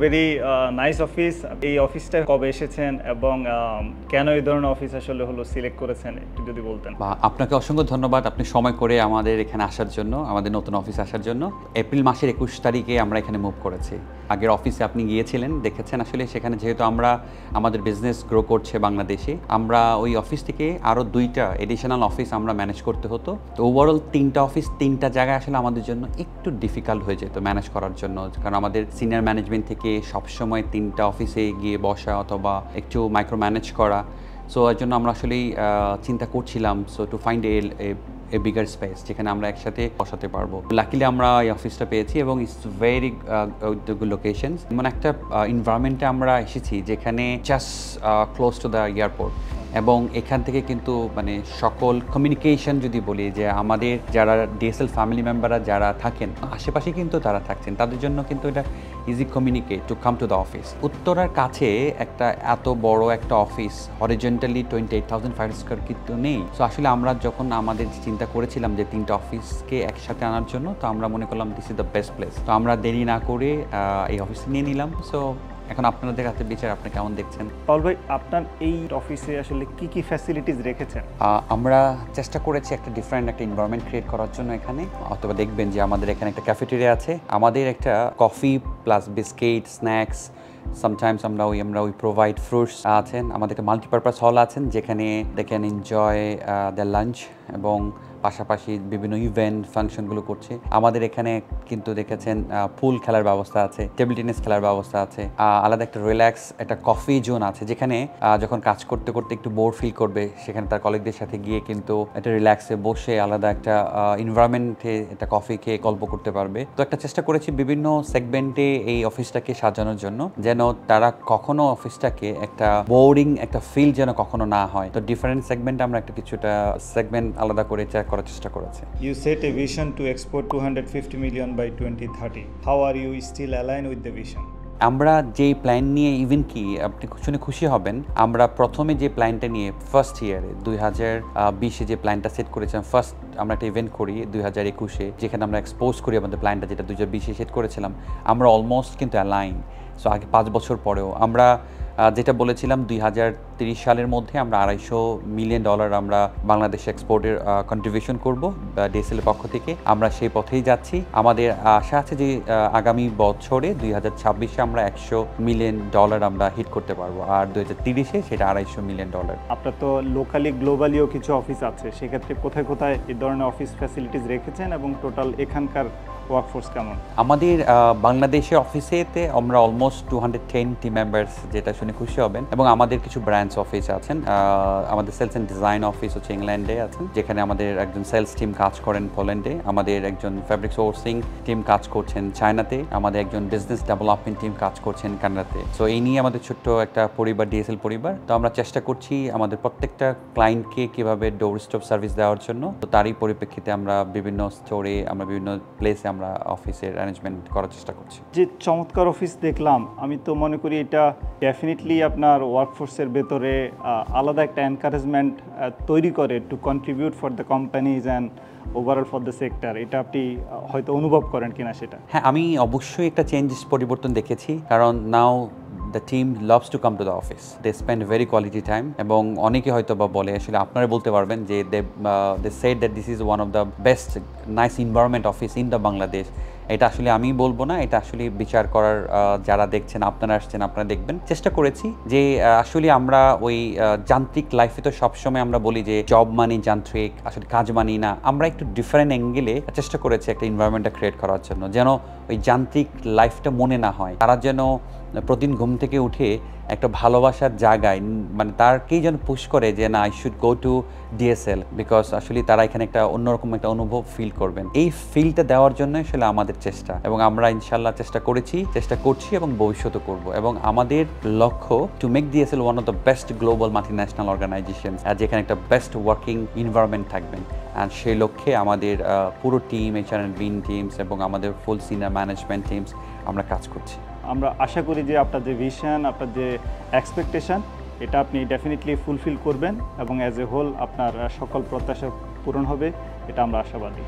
Very nice office. এই অফিসটা কবে এসেছেন এবং কেন এই ধরনের অফিস আসলে হলো সিলেক্ট করেছেন একটু যদি বলতেন। আপনাকে অসংখ্য ধন্যবাদ আপনি সময় করে আমাদের এখানে আসার জন্য, আমাদের নতুন অফিস আসার জন্য। এপ্রিল মাসের 21 তারিখে আমরা এখানে মুভ করেছি। আগের অফিসে আপনি গিয়েছিলেন, দেখেছেন আসলে সেখানে যেহেতু আমরা আমাদের বিজনেস গ্রো করছে বাংলাদেশে, আমরা ওই অফিস থেকে আরও 2টা এডিশনাল অফিস আমরা ম্যানেজ করতে হতো। তো ওভারঅল 3টা অফিস 3টা জায়গায় আসলে আমাদের জন্য একটু ডিফিকাল্ট হয়ে যেত ম্যানেজ করার জন্য, কারণ আমাদের সিনিয়র ম্যানেজমেন্ট থেকে সবসময় 3টা অফিসে গিয়ে বসা অথবা একটু মাইক্রো ম্যানেজ করা। সো এর জন্য আমরা আসলেই চিন্তা করছিলাম to find a bigger space যেখানে আমরা একসাথে বসাতে পারবো। লাকিলি আমরা এই অফিসটা পেয়েছি এবং ইটস ভেরি গুড লোকেশন। মানে একটা এনভায়রনমেন্টে আমরা এসেছি যেখানে just close to the airport, এবং এখান থেকে কিন্তু মানে সকল কমিউনিকেশন যদি বলি যে আমাদের যারা ডিএসএল ফ্যামিলি মেম্বাররা যারা থাকেন আশেপাশে কিন্তু তারা থাকছেন, তাদের জন্য কিন্তু এটা easy communicate to come to the office. উত্তরার কাছে একটা এত বড় একটা অফিস হরিজেন্টালি 28,500 স্কয়ার কিন্তু নেই। সো আসলে আমরা যখন আমাদের চিন্তা করেছিলাম যে 3টা অফিসকে একসাথে আনার জন্য, তো আমরা মনে করলাম this is the best place. তো আমরা দেরি না করে এই অফিসে নিয়ে নিলাম। সো এখন আপনাদের হাতে বিচার, আপনি কেমন দেখছেন? পাউল ভাই, আপনার এই অফিসে আসলে কি কি ফ্যাসিলিটিস রেখেছেন? আমরা চেষ্টা করেছি একটা ডিফারেন্ট একটা এনভায়রনমেন্ট ক্রিয়েট করার জন্য এখানে। অথবা দেখবেন যে আমাদের এখানে একটা ক্যাফেটেরিয়া আছে, আমাদের একটা coffee plus biscuit snacks, sometimes আমরা ওই প্রোভাইড ফ্রুটস আছেন। আমাদের একটা মাল্টিপারপাস হল আছেন যেখানে they can enjoy the lunch, এবং পাশাপাশি বিভিন্ন ইভেন্ট ফাংশনগুলো করছে। আমাদের এখানে কিন্তু দেখেছেন পুল খেলার ব্যবস্থা আছে, টেবিল টেনিস খেলার ব্যবস্থা আছে, আলাদা একটা রিল্যাক্স একটা কফি জোন আছে যেখানে যখন কাজ করতে করতে একটু বোর ফিল করবে সেখানে তার কলিগদের সাথে গিয়ে কিন্তু একটা রিল্যাক্সে বসে আলাদা একটা এনভায়রনমেন্টে একটা কফি খেয়ে গল্প করতে পারবে। তো একটা চেষ্টা করেছি বিভিন্ন সেগমেন্টে এই অফিসটাকে সাজানোর জন্য, যেন তারা কখনো অফিসটাকে একটা বোরিং একটা ফিল যেন কখনো না হয়। তো ডিফারেন্ট সেগমেন্টে আমরা একটা কিছুটা সেগমেন্ট আলাদা করে করার চেষ্টা করেছে। You set a vision to export 250 million by 2030. How are you still aligned with the vision? আমরা যেই প্ল্যান নিয়ে, ইভেন কি আপনি শুনে খুশি হবেন, আমরা প্রথমে যে প্ল্যানটা নিয়ে ফার্স্ট ইয়ারে 2020-এ যে প্ল্যানটা সেট করেছিলাম, ফার্স্ট আমরা একটা ইভেন্ট করি 2021-এ যেখানে আমরা এক্সপোজ করি আমাদের প্ল্যানটা, যেটা 2020-এ সেট করেছিলাম, আমরা অলমোস্ট কিন্তু অ্যালাইন। সো আগে 5 বছর পরেও আমরা যেটা বলেছিলাম 2030 সালের মধ্যে আমরা $250 মিলিয়ন আমরা বাংলাদেশে এক্সপোর্টের কন্ট্রিবিউশন করব ডিএসএল এর পক্ষ থেকে। আমরা সেই পথেই যাচ্ছি। আমাদের আশা আছে যে আগামী বছরে 2026-এ আমরা $100 মিলিয়ন আমরা হিট করতে পারবো, আর 2030-এ সেটা $250 মিলিয়ন। আপনার তো লোকালি গ্লোবালিও কিছু অফিস আছে, সেক্ষেত্রে কোথায় কোথায় এই ধরনের অফিস ফ্যাসিলিটিস রেখেছেন এবং টোটাল এখানকার ওয়ার্কফোর্স কেমন? আমাদের বাংলাদেশের অফিসেতে আমরা অলমোস্ট 210 টিম মেম্বার্স, যেটা শুনে খুশি হবেন, এবং আমাদের কিছু ব্রাঞ্চ অফিস আছেন। আমাদের সেলস অ্যান্ড ডিজাইন অফিস হচ্ছে ইংল্যান্ডে আছেন, যেখানে আমাদের একজন সেলস টিম কাজ করেন পোল্যান্ডে, আমাদের একজন ফ্যাব্রিক সোর্সিং টিম কাজ করছেন চায়নাতে, আমাদের একজন বিজনেস ডেভেলপমেন্ট টিম কাজ করছেন কানাডাতে। সো এই নিয়ে আমাদের ছোট্ট একটা পরিবার, ডিএসএল পরিবার। তো আমরা চেষ্টা করছি আমাদের প্রত্যেকটা ক্লায়েন্টকে কীভাবে ডোর স্টপ সার্ভিস দেওয়ার জন্য। তো তারই পরিপ্রেক্ষিতে আমরা বিভিন্ন স্টোরে, আমরা বিভিন্ন প্লেসে আমরা অফিসের অ্যারেঞ্জমেন্ট করার চেষ্টা করছি। যে চমৎকার অফিস দেখলাম, আমি তো মনে করি এটা ডেফিনেটলি আপনার ওয়ার্কফোর্সের ভেতরে আলাদা একটা এনকারেজমেন্ট তৈরি করে two contribute for the companies and overall for the sector. এটা আপনি হয়তো অনুভব করেন কিনা সেটা? হ্যাঁ, আমি অবশ্যই একটা পরিবর্তন দেখেছি, কারণ নাও the team loves to come to the office. They spend very quality time, এবং অনেকে হয়তো বা বলে, আসলে আপনারা বলতে পারবেন যে they said that this is one of the best nice environment office in the Bangladesh. এটা আসলে আমি বলবো না, এটা আসলে বিচার করার যারা দেখছেন, আপনারা আসছেন, আপনারা দেখবেন। চেষ্টা করেছি যে আসলে আমরা ওই যান্ত্রিক লাইফে তো সবসময় আমরা বলি যে জব মানি যান্ত্রিক, আসলে কাজ মানি না। আমরা একটু ডিফারেন্ট অ্যাঙ্গেলে চেষ্টা করেছি একটা এনভায়রনমেন্টটা ক্রিয়েট করার জন্য, যেন ওই যান্ত্রিক লাইফটা মনে না হয়। তারা যেন প্রতিদিন ঘুম থেকে উঠে একটা ভালোবাসার জায়গায়, মানে তারকেই যেন পুশ করে যে না, I should go to DSL, because আসলে তারা এখানে একটা অন্যরকম একটা অনুভব ফিল করবেন। এই ফিলটা দেওয়ার জন্য আসলে আমাদের চেষ্টা, এবং আমরা ইনশাল্লাহ চেষ্টা করছি এবং ভবিষ্যতে করব। এবং আমাদের লক্ষ্য to make DSL one of the best global multinational organisation, যেখানে একটা বেস্ট ওয়ার্কিং এনভায়রনমেন্ট থাকবেন। অ্যান্ড সেই লক্ষ্যে আমাদের পুরো টিম, এইচআর অ্যান্ড বিন টিমস এবং আমাদের ফুল সিনিয়র ম্যানেজমেন্ট টিমস আমরা কাজ করছি। আমরা আশা করি যে আপনার যে ভিশন, আপনার যে এক্সপেকটেশন, এটা আপনি ডেফিনেটলি ফুলফিল করবেন এবং অ্যাজ এ হোল আপনার সকল প্রত্যাশা পূরণ হবে, এটা আমরা আশাবাদী।